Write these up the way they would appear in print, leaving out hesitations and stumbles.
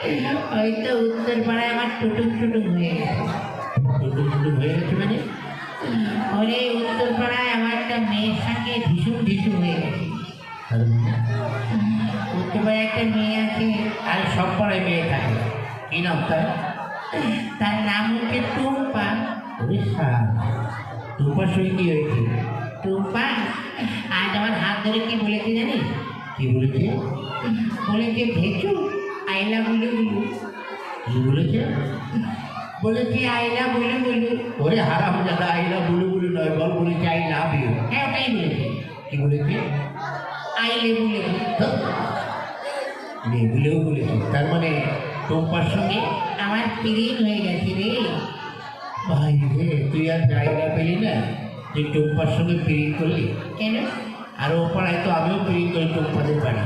হয়তো উত্তর পাড়ায় আমার টুটুক টুটুক হয়ে গেছে। টুটুক টুটুক হয়ে গেছে মানে? ওরে উত্তর পাড়ায় আমার একটা মেয়ের সঙ্গে ঢিসুম ঢিসুম হয়ে গেছে। উত্তর পাড়ায় একটা মেয়ে আছে, আর সব পাড়ায় মেয়ে থাকে, কি নাম তার? তার নাম হচ্ছে টুম্পা। টুম্পার সঙ্গে কি হয়েছে? টুম্পা আজ আমার হাত ধরে কি বলেছে জানিস? কি বলেছে? বলেছে ভেচু আইলা বলে বলু। কি বলেছে? বলেছে আইলা বলে বলু। ওরে হারাম দাদা, আইলা বলে বলে নয়, বল বলেছে আই লাভ ইউ। হ্যাঁ ওটাই বলেছে। কি বলেছে? আইলে বলে বলেও বলেছে, তার মানে টুম্পার সঙ্গে আমার প্রেম হয়ে গেছে রে। ভাই রে, তুই আর জায়গা পেলি না, তুই টুম্পার সঙ্গে প্রেম করলি। কেন? আর ও পাড়ায় তো আমিও প্রেম করি টুম্পাদের বাড়ি।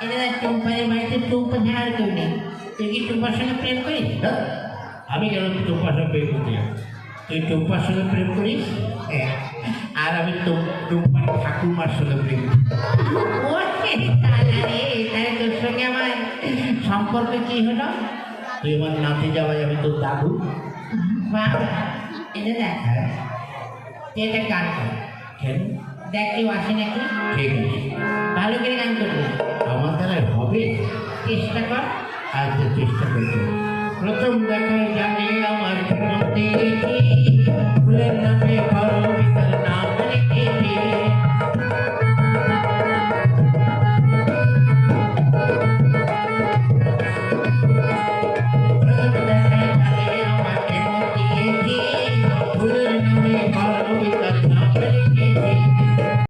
এটা টুম্পাদের বাড়িতে টুম্পা ছাড়া আর কেউ নেই। তুই কি টুম্পার সঙ্গে প্রেম করিস? আমি কেন টুম্পার সঙ্গে প্রেম করতে যাব? তুই টুম্পার সঙ্গে প্রেম করিস, আর আমি টুম্পার ঠাকুমার সঙ্গে প্রেম করি। ও তাহলে তোর সঙ্গে আমার সম্পর্ক কি হলো? তুই আমার নাতি যাওয়াই, আমি তোর দাদু। বাবা এটা দেখ, তুই একটা গান কর। কেন? দেখ কেউ আসে নাকি। ঠিক আছে, ভালো করে গান করবি। আমার দ্বারা হবে, চেষ্টা কর। আজকে চেষ্টা করতে। প্রথম দেখায় জানে আমার